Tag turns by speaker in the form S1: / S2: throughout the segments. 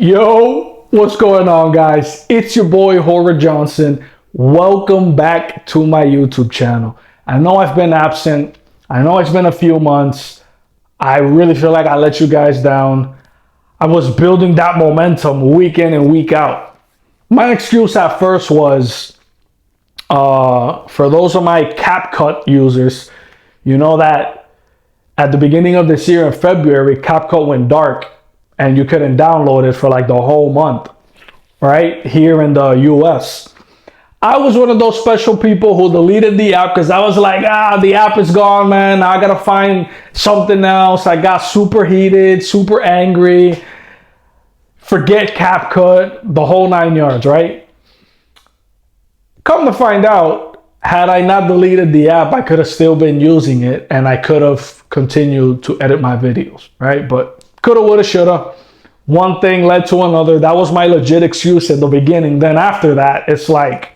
S1: Yo, what's going on, guys? It's your boy Horror Johnson. Welcome back to my YouTube channel. I know I've been absent. I know it's been a few months. I really feel like I let you guys down. I was building that momentum week in and week out. My excuse at first was, for those of my CapCut users, you know that at the beginning of this year in February, CapCut went dark and you couldn't download it for like the whole month, right? Here in the US. I was one of those special people who deleted the app because I was like, the app is gone, man. Now I gotta find something else. I got super heated, super angry. Forget CapCut, the whole 9 yards, right? Come to find out, had I not deleted the app, I could have still been using it and I could have continued to edit my videos, right? But coulda, woulda, shoulda. One thing led to another. That was my legit excuse at the beginning. Then after that, it's like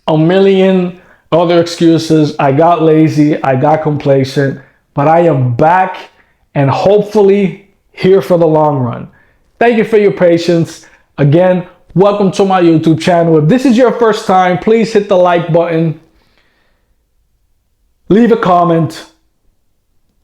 S1: a million other excuses. I got lazy. I got complacent. But I am back and hopefully here for the long run. Thank you for your patience. Again, welcome to my YouTube channel. If this is your first time, please hit the like button. Leave a comment.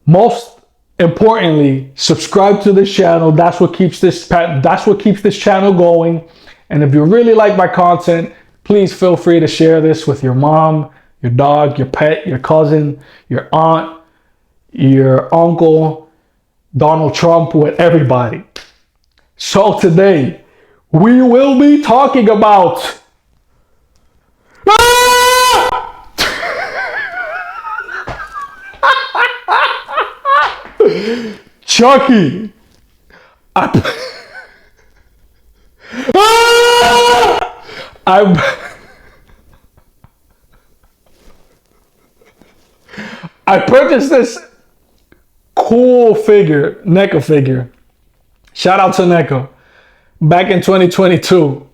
S1: Most importantly, subscribe to this channel. That's what keeps this channel going. And if you really like my content, please feel free to share this with your mom, your dog, your pet, your cousin, your aunt, your uncle, Donald Trump, with everybody. So today we will be talking about Chucky. I purchased this cool figure, NECA figure. Shout out to NECA. Back in 2022.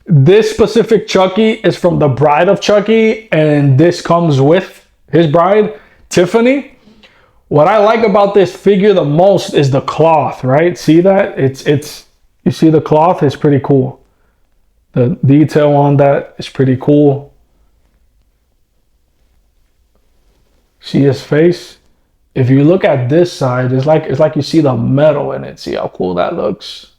S1: This specific Chucky is from the bride of Chucky, and this comes with his bride, Tiffany. What I like about this figure the most is the cloth, right? See that? You see the cloth is pretty cool. The detail on that is pretty cool. See his face? If you look at this side, it's like you see the metal in it. See how cool that looks?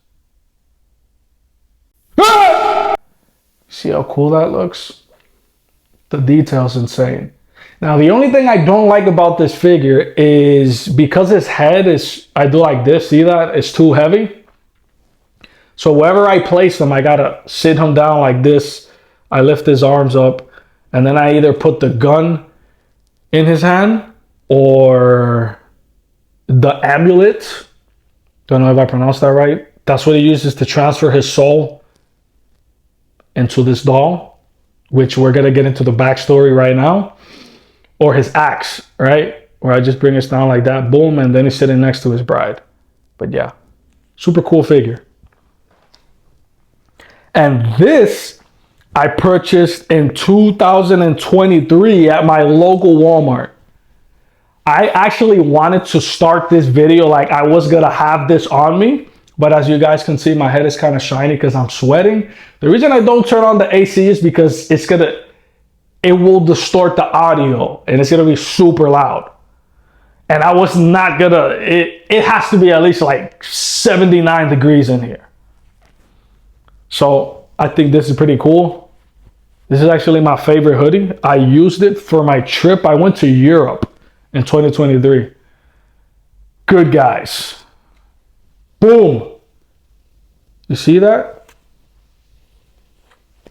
S1: See how cool that looks? The detail's insane. Now, the only thing I don't like about this figure is because his head is, I do like this, see that? It's too heavy. So wherever I place him, I gotta sit him down like this. I lift his arms up, and then I either put the gun in his hand or the amulet. Don't know if I pronounced that right. That's what he uses to transfer his soul into this doll, which we're gonna get into the backstory right now. Or his axe, right? Where I just bring this down like that, boom, and then he's sitting next to his bride. But yeah, super cool figure. And this I purchased in 2023 at my local Walmart. I actually wanted to start this video like I was gonna have this on me, but as you guys can see, my head is kind of shiny because I'm sweating. The reason I don't turn on the AC is because it will distort the audio and it's gonna be super loud. And I was not gonna, it has to be at least like 79 degrees in here. So I think this is pretty cool. This is actually my favorite hoodie. I used it for my trip. I went to Europe in 2023. Good guys. Boom. You see that?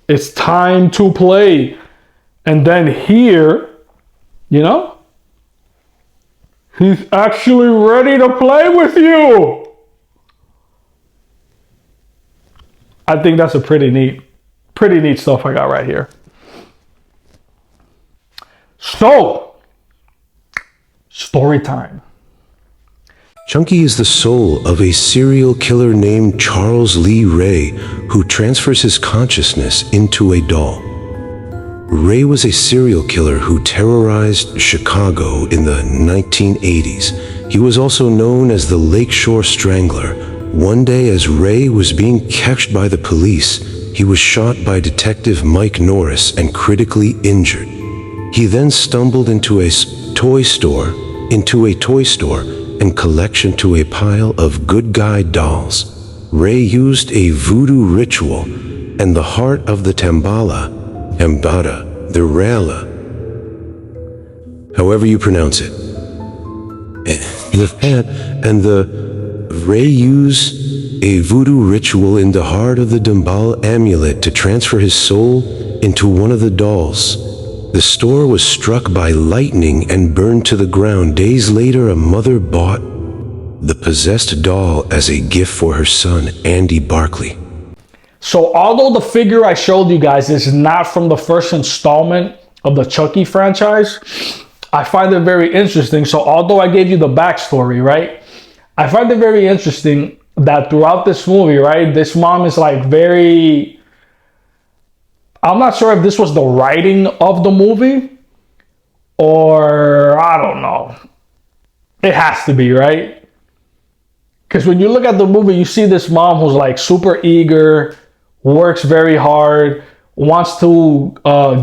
S1: It's time to play. And then here, you know, he's actually ready to play with you. I think that's a pretty neat stuff I got right here. So, story time.
S2: Chucky is the soul of a serial killer named Charles Lee Ray, who transfers his consciousness into a doll. Ray was a serial killer who terrorized Chicago in the 1980s. He was also known as the Lakeshore Strangler, one day as Ray was being captured by the police, he was shot by Detective Mike Norris and critically injured. He then stumbled into a toy store and collection to a pile of good guy dolls. Ray used a voodoo ritual and the heart of the Tambala, the Rala, however you pronounce it. Ray used a voodoo ritual in the heart of the Dambal amulet to transfer his soul into one of the dolls. The store was struck by lightning and burned to the ground. Days later, a mother bought the possessed doll as a gift for her son, Andy Barkley.
S1: So although the figure I showed you guys is not from the first installment of the Chucky franchise, I find it very interesting. So although I gave you the backstory, right, I find it very interesting that throughout this movie, right, this mom is like very, I'm not sure if this was the writing of the movie or I don't know. It has to be, right? Because when you look at the movie, you see this mom who's like super eager, works very hard, wants to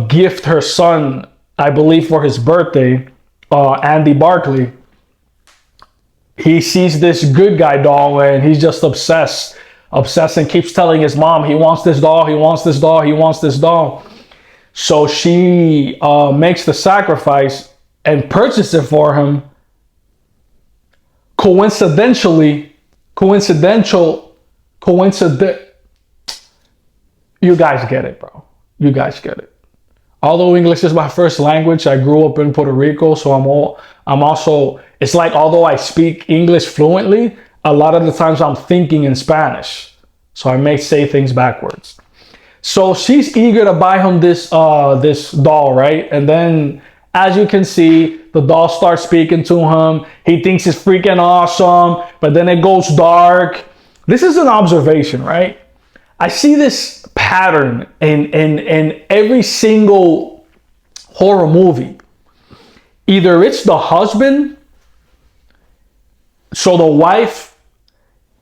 S1: gift her son, I believe for his birthday, Andy Barkley. He sees this good guy doll and he's just obsessed and keeps telling his mom he wants this doll, he wants this doll, he wants this doll. So she makes the sacrifice and purchases it for him. You guys get it, bro. You guys get it. Although English is my first language, I grew up in Puerto Rico, so I'm also, it's like although I speak English fluently, a lot of the times I'm thinking in Spanish. So I may say things backwards. So she's eager to buy him this doll, right? And then as you can see, the doll starts speaking to him. He thinks it's freaking awesome, but then it goes dark. This is an observation, right? I see this pattern in every single horror movie. Either it's the husband, so the wife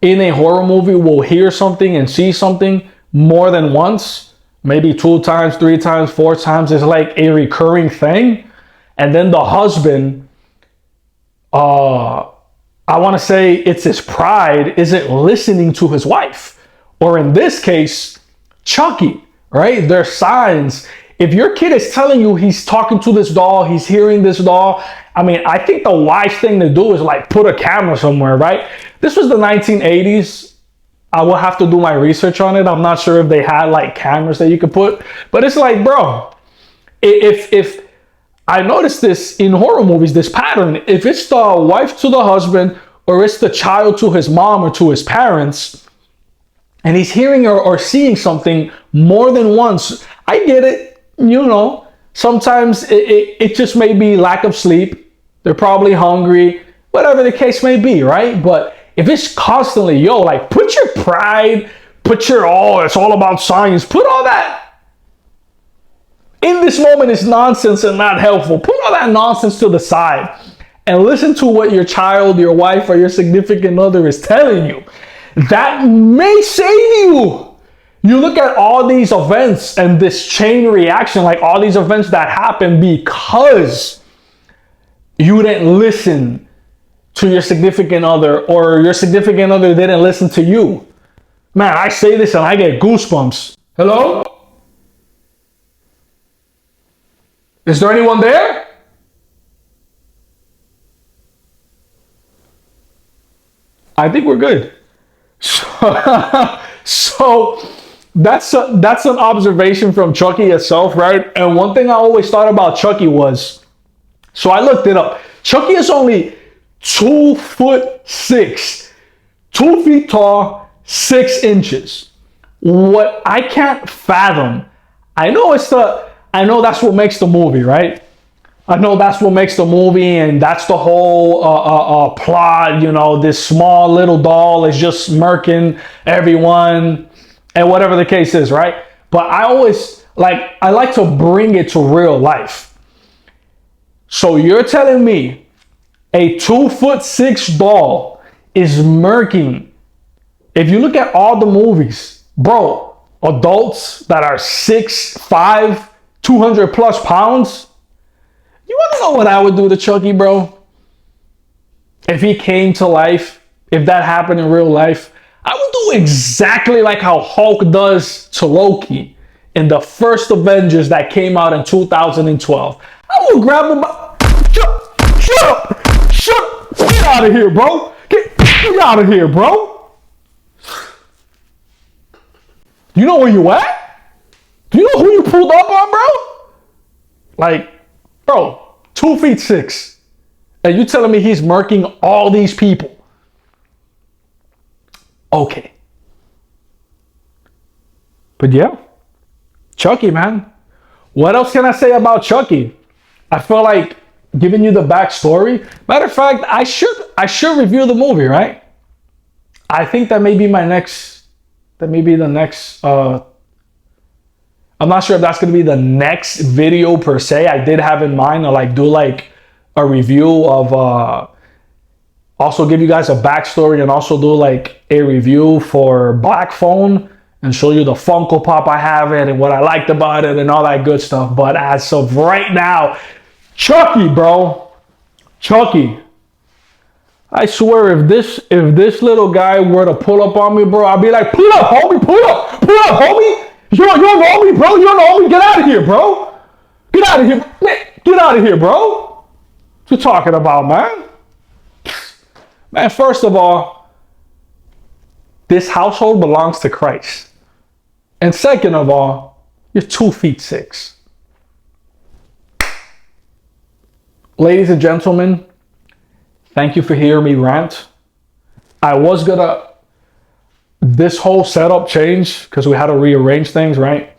S1: in a horror movie will hear something and see something more than once, maybe 2 times, 3 times, 4 times. It's like a recurring thing. And then the husband, I want to say it's his pride, isn't listening to his wife. Or in this case, Chucky, right? There's signs. If your kid is telling you he's talking to this doll, he's hearing this doll, I mean, I think the wise thing to do is like put a camera somewhere, right? This was the 1980s. I will have to do my research on it. I'm not sure if they had like cameras that you could put, but it's like, bro, if I noticed this in horror movies, this pattern, if it's the wife to the husband or it's the child to his mom or to his parents, and he's hearing or seeing something more than once, I get it. You know, sometimes it just may be lack of sleep. They're probably hungry, whatever the case may be, right? But if it's constantly, yo, like put your pride, put your, oh, it's all about science, put all that in this moment is nonsense and not helpful. Put all that nonsense to the side and listen to what your child, your wife, or your significant other is telling you. That may save you. You look at all these events and this chain reaction, like all these events that happen because you didn't listen to your significant other or your significant other didn't listen to you. Man, I say this and I get goosebumps. Hello? Is there anyone there? I think we're good. So that's an observation from Chucky itself, right? And one thing I always thought about Chucky was, so I looked it up. Chucky is only 2'6", 2 feet tall, 6 inches. What I can't fathom, I know that's what makes the movie, right? I know that's what makes the movie, and that's the whole plot. You know, this small little doll is just murking everyone, and whatever the case is, right? But I like to bring it to real life. So you're telling me a 2'6" doll is murking If you look at all the movies, bro, adults that are 6'5", 200 plus pounds, you want to know what I would do to Chucky, bro? If he came to life, if that happened in real life, I would do exactly like how Hulk does to Loki in the first Avengers that came out in 2012. I would grab him. Shut up! Get out of here, bro! Get out of here, bro! You know where you at? Do you know who you pulled up on, bro? Like, bro, 2'6", and you telling me he's murking all these people? Okay. But yeah, Chucky, man. What else can I say about Chucky? I feel like giving you the backstory. Matter of fact, I should review the movie, right? I think that may be my next. That may be the next. I'm not sure if that's gonna be the next video per se. I did have in mind to like do like a review of. Also give you guys a backstory and also do like a review for Black Phone and show you the Funko Pop I have it and what I liked about it and all that good stuff. But as of right now, Chucky, bro. Chucky. I swear if this little guy were to pull up on me, bro, I'd be like, pull up, homie, pull up, homie. You don't know me, bro. You don't know me. Get out of here, bro. Get out of here. Get out of here, bro. What you talking about, man? Man, first of all, this household belongs to Christ. And second of all, you're 2'6". Ladies and gentlemen, thank you for hearing me rant. I was gonna, this whole setup changed because we had to rearrange things, right?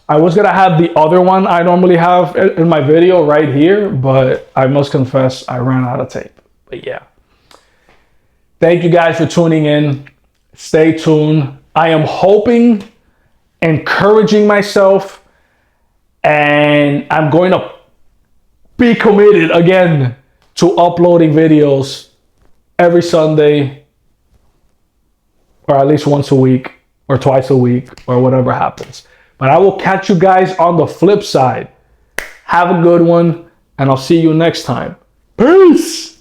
S1: I was gonna have the other one I normally have in my video right here, but I must confess I ran out of tape. But yeah. Thank you guys for tuning in. Stay tuned. I am hoping, encouraging myself, and I'm going to be committed again to uploading videos every Sunday, or at least once a week, or twice a week, or whatever happens. But I will catch you guys on the flip side. Have a good one, and I'll see you next time. Peace!